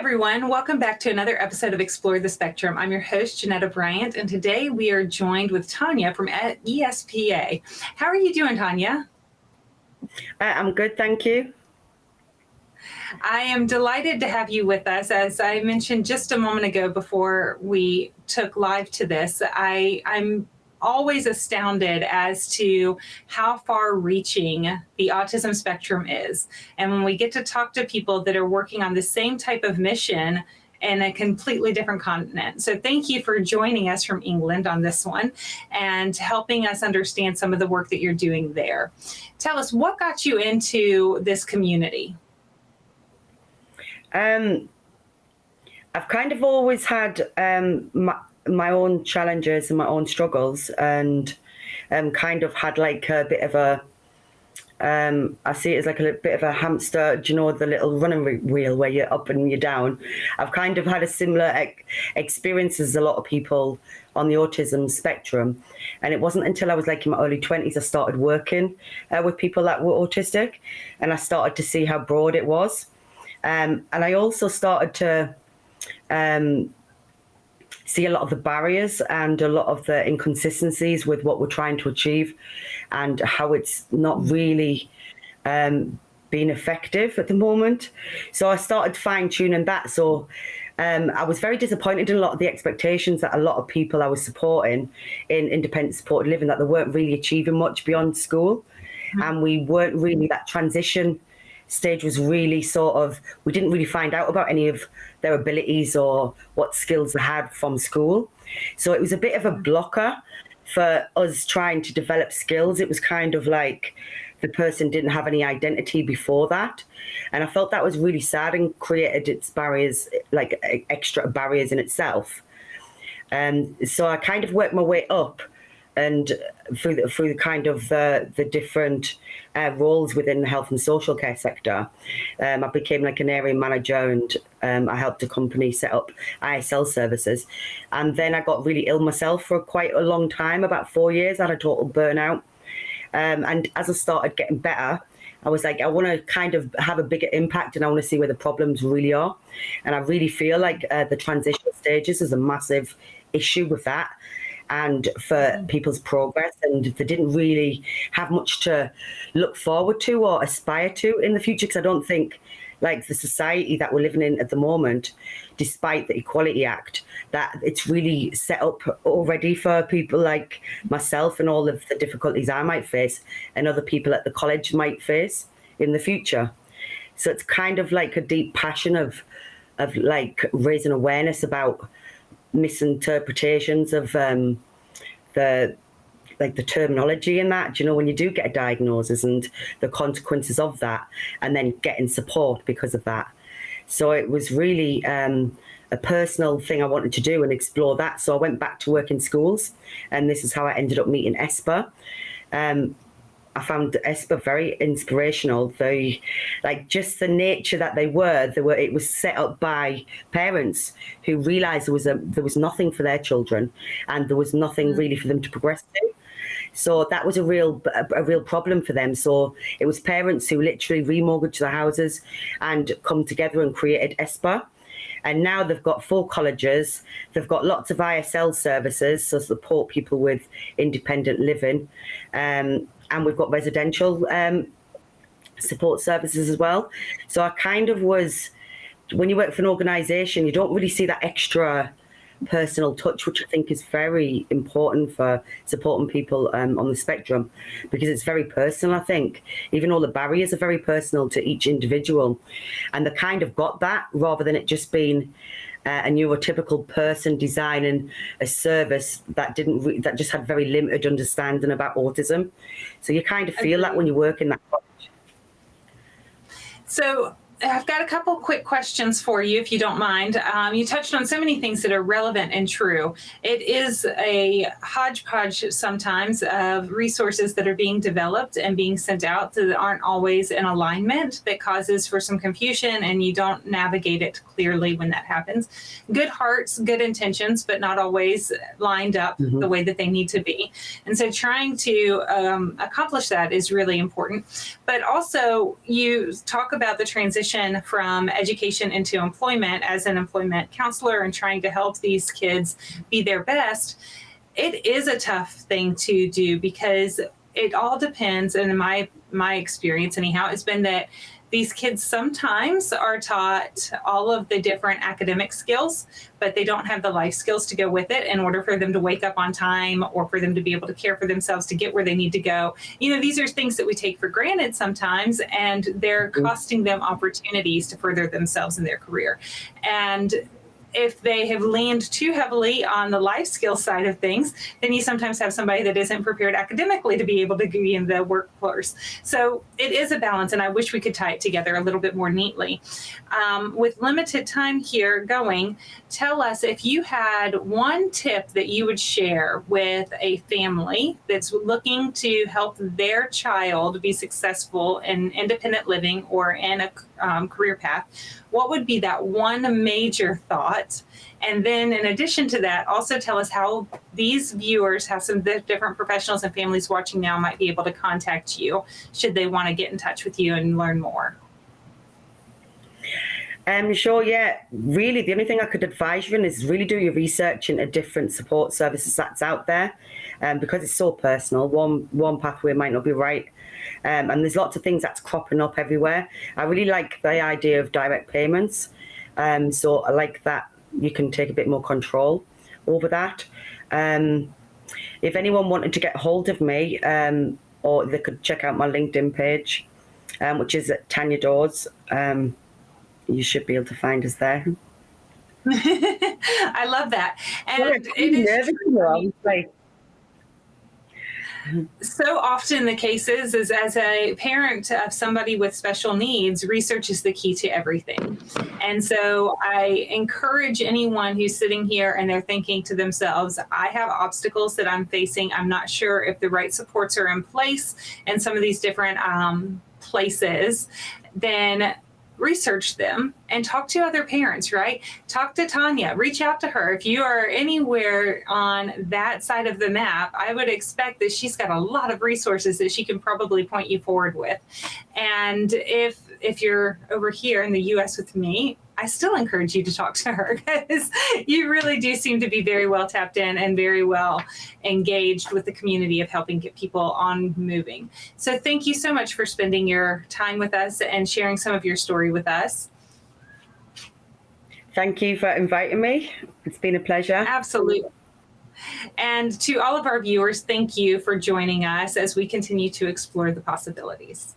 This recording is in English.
everyone. Welcome back to another episode of Explore the Spectrum. I'm your host, Jeanetta Bryant, and today we are joined with Tanya from ESPA. How are you doing, Tanya? I'm good, thank you. I am delighted to have you with us. As I mentioned just a moment ago before we took live to this, I'm always astounded as to how far reaching the autism spectrum is. And when we get to talk to people that are working on the same type of mission in a completely different continent. So thank you for joining us from England on this one and helping us understand some of the work that you're doing there. Tell us, what got you into this community? I've kind of always had my own challenges and my own struggles, and kind of had like a bit of a I see it as like a bit of a hamster, do you know, the little running wheel where you're up and you're down. I've kind of had a similar experience as a lot of people on the autism spectrum. And it wasn't until I was like in my early 20s I started working with people that were autistic, and I started to see how broad it was. And I also started to see a lot of the barriers and a lot of the inconsistencies with what we're trying to achieve, and how it's not really being effective at the moment. So I started fine-tuning that. So I was very disappointed in a lot of the expectations that a lot of people I was supporting in independent supported living, that they weren't really achieving much beyond school. Mm-hmm. And we weren't really, that transition stage was really sort of, we didn't really find out about any of their abilities or what skills they had from school. So it was a bit of a blocker for us trying to develop skills. It was kind of like the person didn't have any identity before that. And I felt that was really sad and created its barriers, like extra barriers in itself. So I kind of worked my way up, and through the kind of the different roles within the health and social care sector. I became like an area manager, and I helped a company set up ISL services. And then I got really ill myself for quite a long time, about 4 years. I had a total burnout. And as I started getting better, I was like, I want to kind of have a bigger impact, and I want to see where the problems really are. And I really feel like the transition stages is a massive issue with that, and for people's progress, and they didn't really have much to look forward to or aspire to in the future, because I don't think, like, the society that we're living in at the moment, despite the Equality Act, that it's really set up already for people like myself and all of the difficulties I might face and other people at the college might face in the future. So it's kind of like a deep passion of like raising awareness about misinterpretations of the terminology in that, you know, when you do get a diagnosis and the consequences of that, and then getting support because of that. So it was really a personal thing I wanted to do and explore that. So I went back to work in schools, and this is how I ended up meeting ESPA. I found ESPA very inspirational. They, like, just the nature that they were. It was set up by parents who realised there was nothing for their children, and there was nothing really for them to progress to. So that was a real problem for them. So it was parents who literally remortgaged their houses and come together and created ESPA. And now they've got 4 colleges. They've got lots of ISL services, so support people with independent living. And we've got residential support services as well. So I kind of was, when you work for an organisation, you don't really see that extra personal touch, which I think is very important for supporting people on the spectrum, because it's very personal, I think. Even all the barriers are very personal to each individual. And they kind of got that, rather than it just being a neurotypical person designing a service that that just had very limited understanding about autism. So you kind of feel that when you work in that college. So I've got a couple quick questions for you, if you don't mind. You touched on so many things that are relevant and true. It is a hodgepodge sometimes of resources that are being developed and being sent out that aren't always in alignment, that causes for some confusion, and you don't navigate it clearly when that happens. Good hearts, good intentions, but not always lined up the way that they need to be. And so trying to accomplish that is really important. But also, you talk about the transition transition from education into employment as an employment counselor and trying to help these kids be their best, it is a tough thing to do because it all depends. And in my experience, anyhow, has been that these kids sometimes are taught all of the different academic skills, but they don't have the life skills to go with it in order for them to wake up on time or for them to be able to care for themselves to get where they need to go. You know, these are things that we take for granted sometimes, and they're costing them opportunities to further themselves in their career. And if they have leaned too heavily on the life skill side of things, then you sometimes have somebody that isn't prepared academically to be able to be in the workforce. So it is a balance, and I wish we could tie it together a little bit more neatly. With limited time here going, tell us if you had one tip that you would share with a family that's looking to help their child be successful in independent living or in a career path. What would be that one major thought? And then in addition to that, also tell us how these viewers, how some different professionals and families watching now might be able to contact you should they want to get in touch with you and learn more. Sure, yeah. Really, the only thing I could advise you in is really do your research into different support services that's out there, because it's so personal. One pathway might not be right, and there's lots of things that's cropping up everywhere. I really like the idea of direct payments, so I like that you can take a bit more control over that. If anyone wanted to get hold of me, or they could check out my LinkedIn page, which is at Tanya Dawes. You should be able to find us there. I love that. And it is so often the case is as a parent of somebody with special needs, research is the key to everything. And so I encourage anyone who's sitting here and they're thinking to themselves, I have obstacles that I'm facing. I'm not sure if the right supports are in place in some of these different places, then research them and talk to other parents, right? Talk to Tanya, reach out to her. If you are anywhere on that side of the map, I would expect that she's got a lot of resources that she can probably point you forward with. And if you're over here in the US with me, I still encourage you to talk to her because you really do seem to be very well tapped in and very well engaged with the community of helping get people on moving. So thank you so much for spending your time with us and sharing some of your story with us. Thank you for inviting me. It's been a pleasure. Absolutely. And to all of our viewers, thank you for joining us as we continue to explore the possibilities.